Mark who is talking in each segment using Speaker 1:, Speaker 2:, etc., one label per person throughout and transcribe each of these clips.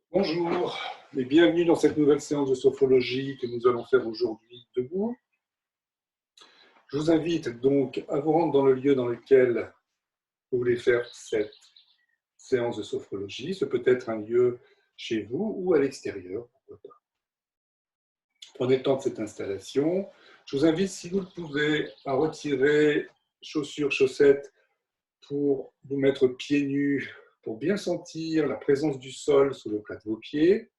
Speaker 1: Bonjour et bienvenue dans cette nouvelle séance de sophrologie que nous allons faire aujourd'hui debout. Je vous invite donc à vous rendre dans le lieu dans lequel vous voulez faire cette séance de sophrologie. Ce peut être un lieu chez vous ou à l'extérieur, pourquoi pas. Prenez le temps de cette installation. Je vous invite, si vous le pouvez, à retirer chaussures, chaussettes pour vous mettre pieds nus, pour bien sentir la présence du sol sous le plat de vos pieds.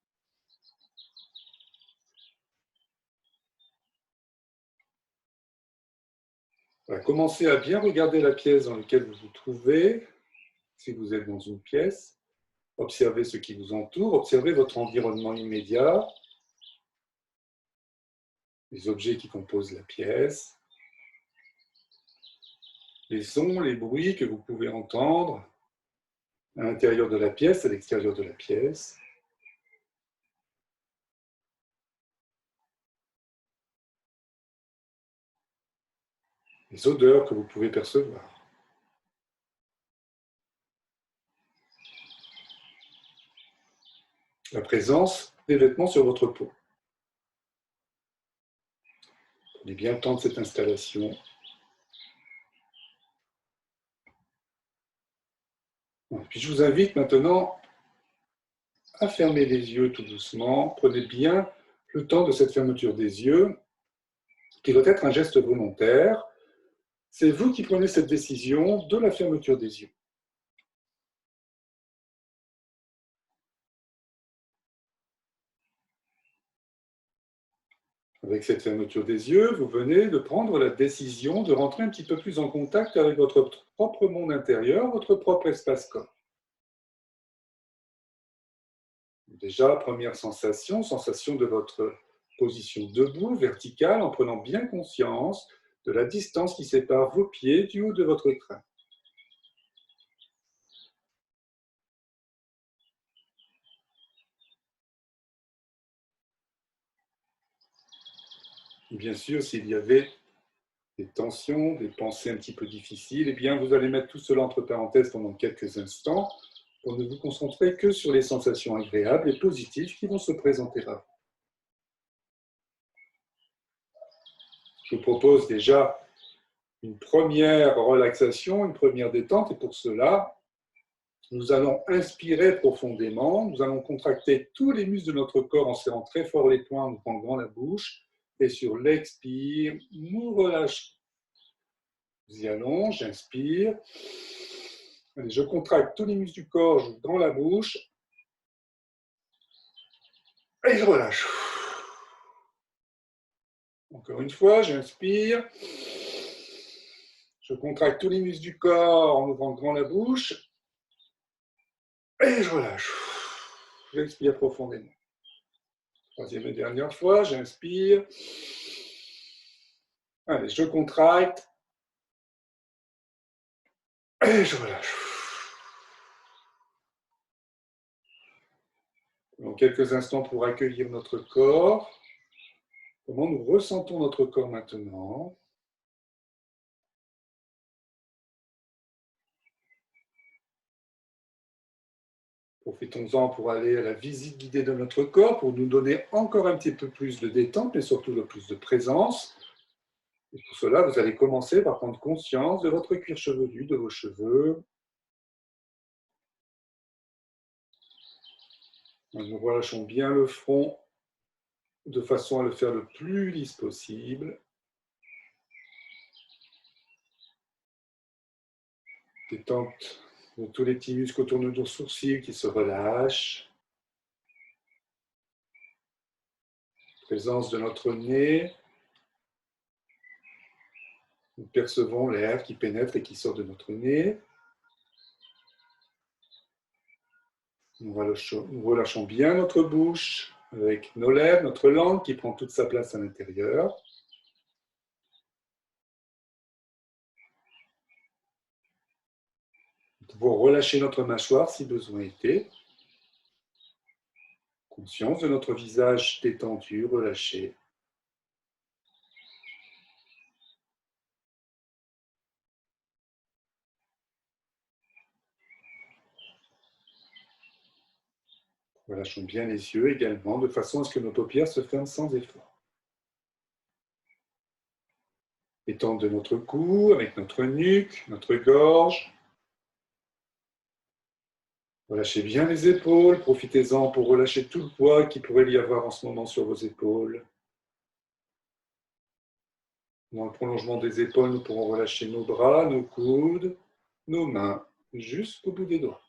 Speaker 1: Voilà, commencez à bien regarder la pièce dans laquelle vous vous trouvez, si vous êtes dans une pièce. Observez ce qui vous entoure, observez votre environnement immédiat, les objets qui composent la pièce, les sons, les bruits que vous pouvez entendre à l'intérieur de la pièce, à l'extérieur de la pièce. Les odeurs que vous pouvez percevoir. La présence des vêtements sur votre peau. Prenez bien le temps de cette installation. Puis je vous invite maintenant à fermer les yeux tout doucement. Prenez bien le temps de cette fermeture des yeux, qui doit être un geste volontaire. C'est vous qui prenez cette décision de la fermeture des yeux. Avec cette fermeture des yeux, vous venez de prendre la décision de rentrer un petit peu plus en contact avec votre propre monde intérieur, votre propre espace-corps. Déjà, première sensation, sensation de votre position debout, verticale, en prenant bien conscience de la distance qui sépare vos pieds du haut de votre crâne. Bien sûr, s'il y avait des tensions, des pensées un petit peu difficiles, eh bien, vous allez mettre tout cela entre parenthèses pendant quelques instants pour ne vous concentrer que sur les sensations agréables et positives qui vont se présenter à vous. Je vous propose déjà une première relaxation, une première détente, et pour cela, nous allons inspirer profondément, nous allons contracter tous les muscles de notre corps en serrant très fort les poings, en ouvrant grand la bouche, et sur l'expire, nous relâchons. Nous y allons, j'inspire. Allez, je contracte tous les muscles du corps, j'ouvre grand la bouche, et je relâche. Encore une fois, j'inspire. Je contracte tous les muscles du corps en ouvrant grand la bouche, et je relâche. J'expire profondément. Troisième et dernière fois, j'inspire. Allez, je contracte, et je relâche. Dans quelques instants pour accueillir notre corps. Comment nous ressentons notre corps maintenant? Profitons-en pour aller à la visite guidée de notre corps, pour nous donner encore un petit peu plus de détente, mais surtout le plus de présence. Et pour cela, vous allez commencer par prendre conscience de votre cuir chevelu, de vos cheveux. Nous relâchons bien le front de façon à le faire le plus lisse possible. Détente de tous les petits muscles autour de nos sourcils qui se relâchent. Présence de notre nez. Nous percevons l'air qui pénètre et qui sort de notre nez. Nous relâchons bien notre bouche avec nos lèvres, notre langue qui prend toute sa place à l'intérieur. Nous pouvons relâcher notre mâchoire si besoin était. Conscience de notre visage détendu, relâché. Relâchons bien les yeux également, de façon à ce que nos paupières se ferment sans effort. Étendre de notre cou avec notre nuque, notre gorge. Relâchez bien les épaules, profitez-en pour relâcher tout le poids qu'il pourrait y avoir en ce moment sur vos épaules. Dans le prolongement des épaules, nous pourrons relâcher nos bras, nos coudes, nos mains, jusqu'au bout des doigts.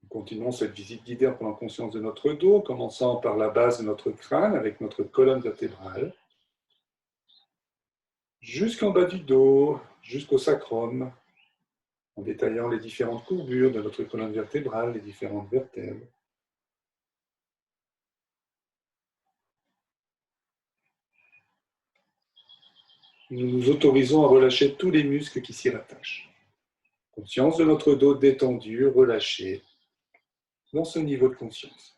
Speaker 1: Nous continuons cette visite guidée en prenant conscience de notre dos, commençant par la base de notre crâne avec notre colonne vertébrale, jusqu'en bas du dos, jusqu'au sacrum, en détaillant les différentes courbures de notre colonne vertébrale, les différentes vertèbres. Nous nous autorisons à relâcher tous les muscles qui s'y rattachent. Conscience de notre dos détendu, relâché, dans ce niveau de conscience.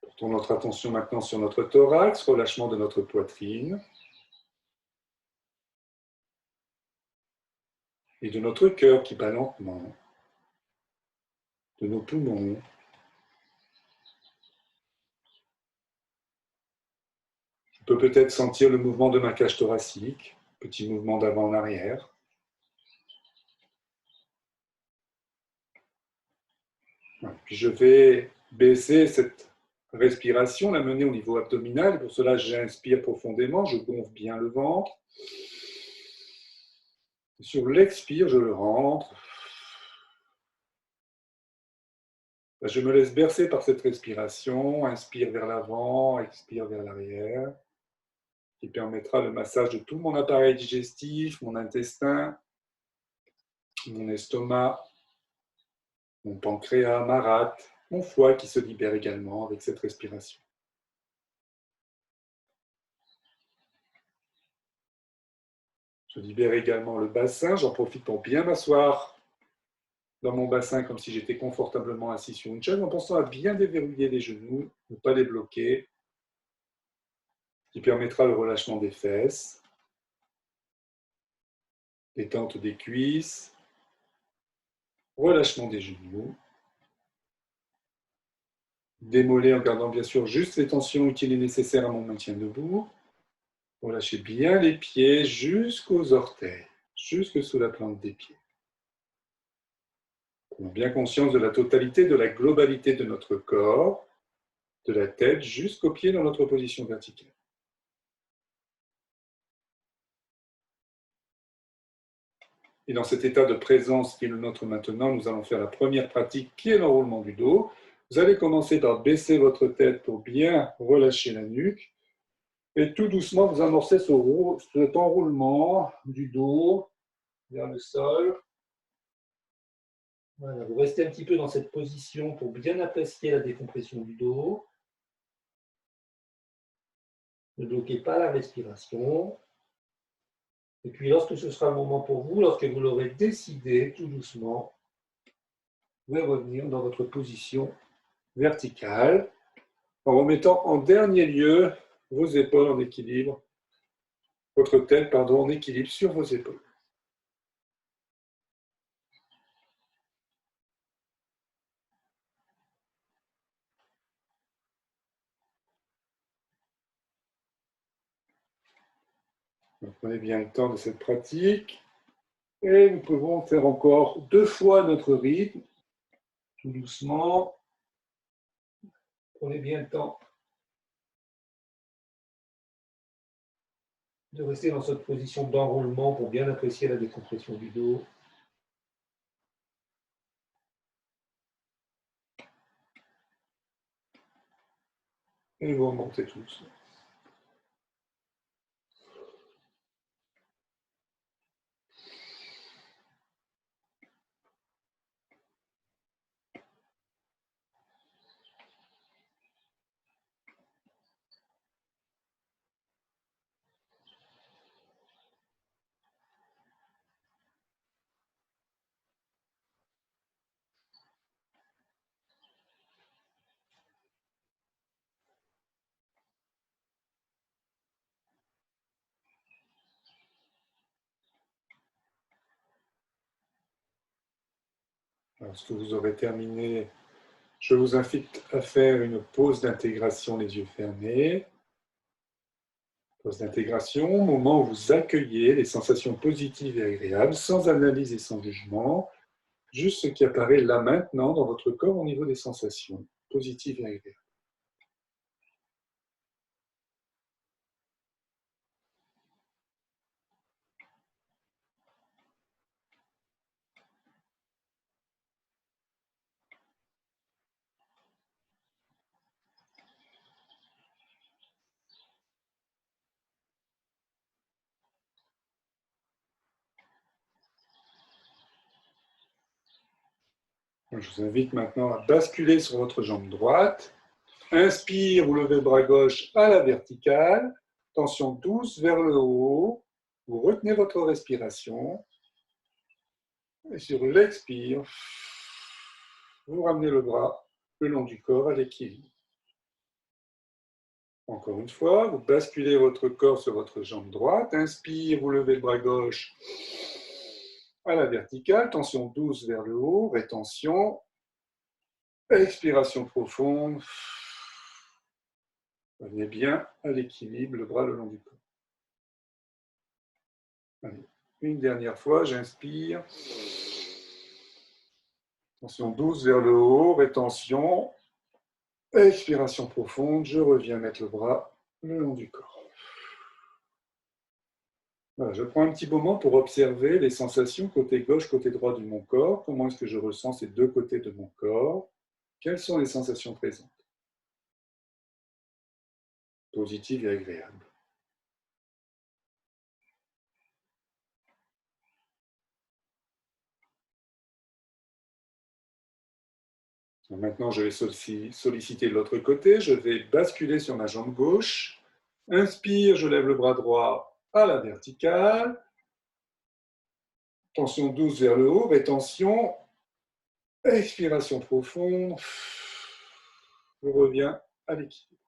Speaker 1: Portons notre attention maintenant sur notre thorax, relâchement de notre poitrine et de notre cœur qui bat lentement, de nos poumons. Je peux peut-être sentir le mouvement de ma cage thoracique, petit mouvement d'avant en arrière. Puis je vais baisser cette respiration, la mener au niveau abdominal. Pour cela, j'inspire profondément, je gonfle bien le ventre. Et sur l'expire, je le rentre. Je me laisse bercer par cette respiration. Inspire vers l'avant, expire vers l'arrière, qui permettra le massage de tout mon appareil digestif, mon intestin, mon estomac, mon pancréas, ma rate, mon foie qui se libère également avec cette respiration. Je libère également le bassin, j'en profite pour bien m'asseoir dans mon bassin comme si j'étais confortablement assis sur une chaise en pensant à bien déverrouiller les genoux, ne pas les bloquer, ce qui permettra le relâchement des fesses, détente des cuisses, relâchement des genoux, des mollets en gardant bien sûr juste les tensions utiles et nécessaires à mon maintien debout. Relâchez bien les pieds jusqu'aux orteils, jusque sous la plante des pieds. Prenons bien conscience de la totalité, de la globalité de notre corps, de la tête jusqu'aux pieds dans notre position verticale. Et dans cet état de présence qui est le nôtre maintenant, nous allons faire la première pratique qui est l'enroulement du dos. Vous allez commencer par baisser votre tête pour bien relâcher la nuque. Et tout doucement, vous amorcez cet enroulement du dos vers le sol. Voilà, vous restez un petit peu dans cette position pour bien apprécier la décompression du dos. Ne bloquez pas la respiration. Et puis, lorsque ce sera le moment pour vous, lorsque vous l'aurez décidé, tout doucement, vous pouvez revenir dans votre position verticale en remettant en dernier lieu vos épaules en équilibre, votre tête, pardon, en équilibre sur vos épaules. Donc, prenez bien le temps de cette pratique et nous pouvons faire encore 2 fois notre rythme, tout doucement. Prenez bien le temps de rester dans cette position d'enroulement pour bien apprécier la décompression du dos. Et vous remontez tous. Lorsque vous aurez terminé, je vous invite à faire une pause d'intégration les yeux fermés. Pause d'intégration, moment où vous accueillez les sensations positives et agréables, sans analyse et sans jugement, juste ce qui apparaît là maintenant dans votre corps au niveau des sensations positives et agréables. Je vous invite maintenant à basculer sur votre jambe droite. Inspire, vous levez le bras gauche à la verticale. Tension douce vers le haut. Vous retenez votre respiration. Et sur l'expire, vous ramenez le bras le long du corps à l'équilibre. Encore une fois, vous basculez votre corps sur votre jambe droite. Inspire, vous levez le bras gauche à la verticale. Tension douce vers le haut. Rétention. Expiration profonde. Revenez bien à l'équilibre, le bras le long du corps. Allez, une dernière fois, j'inspire. Tension douce vers le haut, rétention. Expiration profonde, je reviens mettre le bras le long du corps. Voilà, je prends un petit moment pour observer les sensations côté gauche, côté droit de mon corps. Comment est-ce que je ressens ces deux côtés de mon corps? Quelles sont les sensations présentes? Positives et agréables. Maintenant, je vais solliciter l'autre côté. Je vais basculer sur ma jambe gauche. Inspire, je lève le bras droit à la verticale. Tension douce vers le haut, rétention. Expiration profonde. Je reviens à l'équilibre.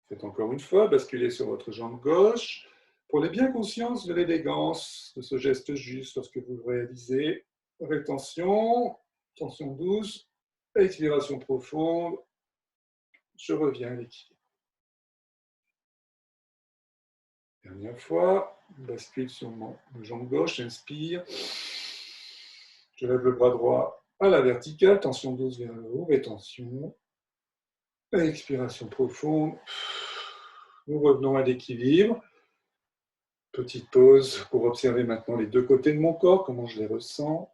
Speaker 1: Faites encore une fois, basculez sur votre jambe gauche. Prenez bien conscience de l'élégance de ce geste juste lorsque vous le réalisez. Rétention, tension douce, expiration profonde. Je reviens à l'équilibre. Dernière fois, bascule sur ma jambe gauche, inspire. Je lève le bras droit à la verticale, tension douce vers le haut, rétention. Expiration profonde. Nous revenons à l'équilibre. Petite pause pour observer maintenant les deux côtés de mon corps, comment je les ressens.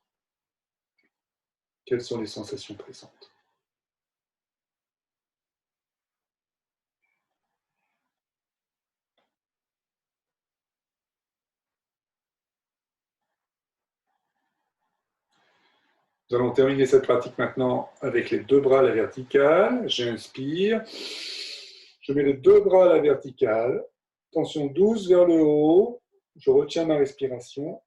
Speaker 1: Quelles sont les sensations présentes? Nous allons terminer cette pratique maintenant avec les deux bras à la verticale. J'inspire. Je mets les deux bras à la verticale. Tension douce vers le haut. Je retiens ma respiration.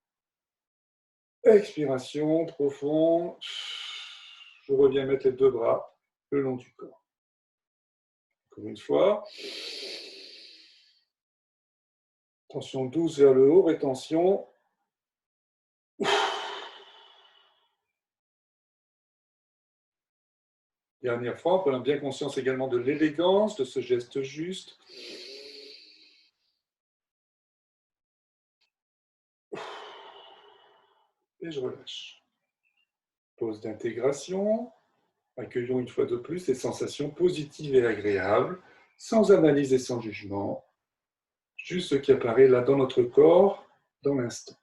Speaker 1: Expiration profonde. Je reviens mettre les deux bras le long du corps. Encore une fois. Tension douce vers le haut. Rétention. Dernière fois, en prenant bien conscience également de l'élégance de ce geste juste. Et je relâche. Pause d'intégration. Accueillons une fois de plus les sensations positives et agréables, sans analyse et sans jugement, juste ce qui apparaît là dans notre corps, dans l'instant.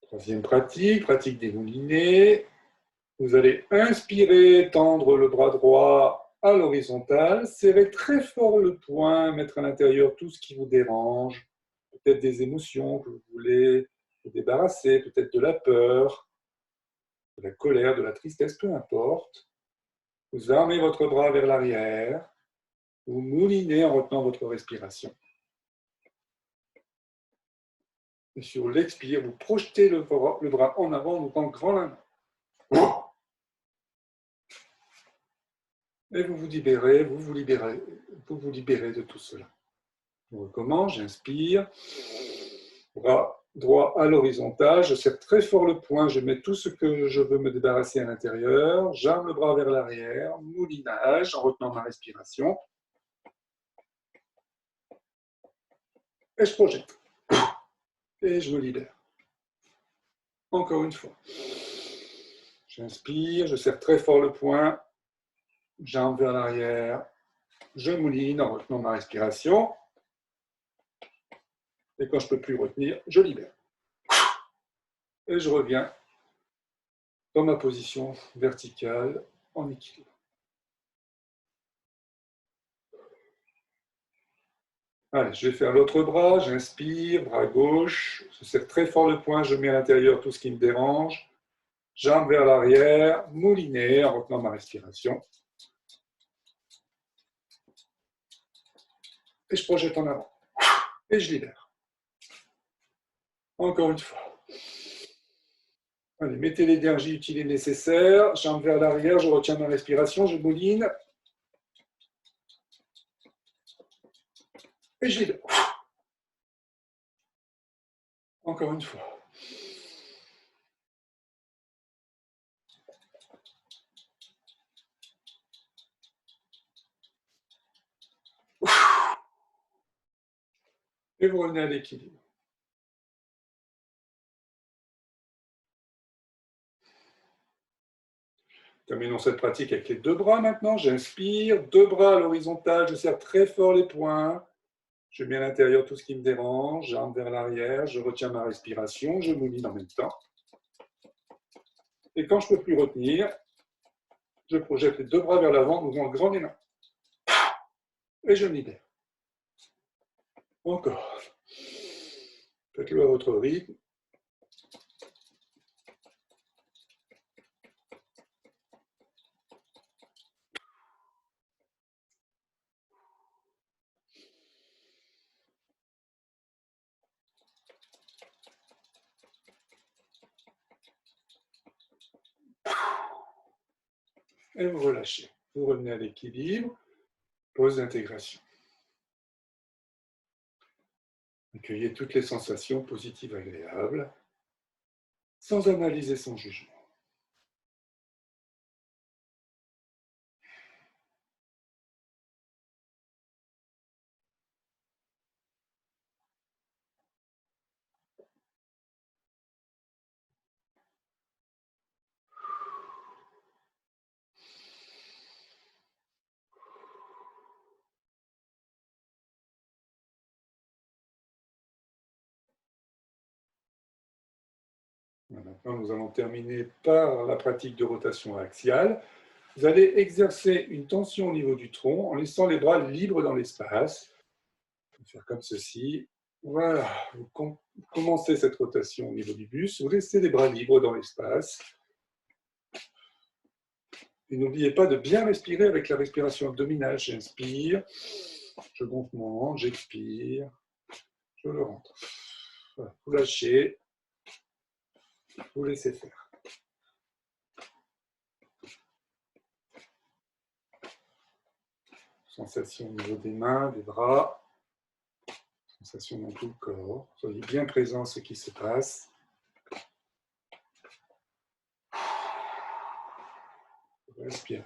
Speaker 1: Troisième pratique, pratique des moulinets. Vous allez inspirer, tendre le bras droit à l'horizontale, serrer très fort le poing, mettre à l'intérieur tout ce qui vous dérange, peut-être des émotions que vous voulez vous débarrasser, peut-être de la peur, de la colère, de la tristesse, peu importe. Vous armez votre bras vers l'arrière. Vous moulinez en retenant votre respiration. Et sur l'expire, vous projetez le bras en avant, en ouvrant grand la main. Et vous vous libérez de tout cela. Je recommence, j'inspire. Bras droit à l'horizontale, je serre très fort le poing, je mets tout ce que je veux me débarrasser à l'intérieur, j'arme le bras vers l'arrière, moulinage en retenant ma respiration. Et je projette. Et je me libère. Encore une fois. J'inspire, je serre très fort le poing, j'arme vers l'arrière, je mouline en retenant ma respiration. Et quand je ne peux plus retenir, je libère. Et je reviens dans ma position verticale en équilibre. Allez, je vais faire l'autre bras, j'inspire, bras gauche, je serre très fort le poing, je mets à l'intérieur tout ce qui me dérange, jambes vers l'arrière, mouliner en retenant ma respiration. Et je projette en avant. Et je libère. Encore une fois. Allez, mettez l'énergie utile nécessaire, jambes vers l'arrière, je retiens ma respiration, je mouline. Et je libère. Encore une fois. Et vous revenez à l'équilibre. Terminons cette pratique avec les deux bras maintenant. J'inspire, deux bras à l'horizontale, je serre très fort les poings. Je mets à l'intérieur tout ce qui me dérange, jambes vers l'arrière, je retiens ma respiration, je mouline en même temps. Et quand je ne peux plus retenir, je projette les deux bras vers l'avant, ouvrant grand les mains. Et je me libère. Encore. Faites-le à votre rythme. Et vous relâchez. Vous revenez à l'équilibre. Pause d'intégration. Accueillez toutes les sensations positives agréables, sans analyser son jugement. Maintenant, nous allons terminer par la pratique de rotation axiale. Vous allez exercer une tension au niveau du tronc en laissant les bras libres dans l'espace. Vous faire comme ceci. Voilà, vous commencez cette rotation au niveau du buste, vous laissez les bras libres dans l'espace. Et n'oubliez pas de bien respirer avec la respiration abdominale. J'inspire, je gonfle mon ventre, j'expire, je le rentre. Voilà, vous lâchez, vous laissez faire. Sensation au niveau des mains, des bras. Sensation dans tout le corps. Soyez bien présent à ce qui se passe. Respirez.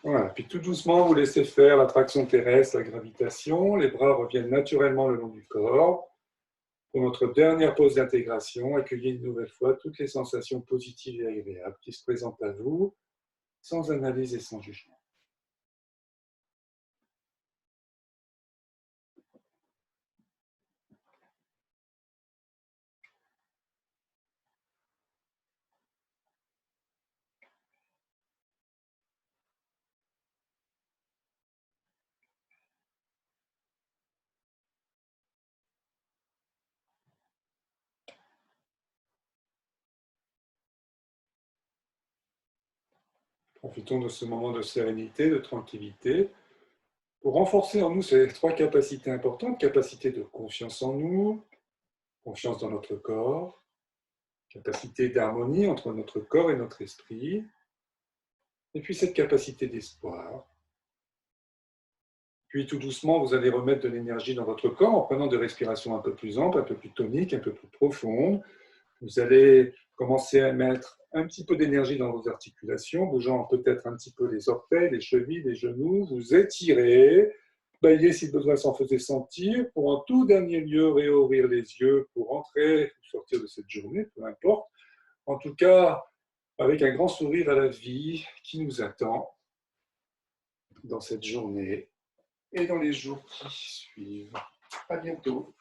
Speaker 1: Voilà, puis tout doucement, vous laissez faire la traction terrestre, la gravitation. Les bras reviennent naturellement le long du corps. Pour notre dernière pause d'intégration, accueillez une nouvelle fois toutes les sensations positives et agréables qui se présentent à vous, sans analyse et sans jugement. Profitons de ce moment de sérénité, de tranquillité, pour renforcer en nous ces trois capacités importantes, capacité de confiance en nous, confiance dans notre corps, capacité d'harmonie entre notre corps et notre esprit, et puis cette capacité d'espoir. Puis tout doucement, vous allez remettre de l'énergie dans votre corps en prenant des respirations un peu plus amples, un peu plus toniques, un peu plus profondes. Vous allez commencer à mettre un petit peu d'énergie dans vos articulations, bougeant peut-être un petit peu les orteils, les chevilles, les genoux. Vous étirez, baillez si besoin s'en faisait sentir, pour en tout dernier lieu réouvrir les yeux pour entrer ou sortir de cette journée, peu importe. En tout cas, avec un grand sourire à la vie qui nous attend dans cette journée et dans les jours qui suivent. À bientôt.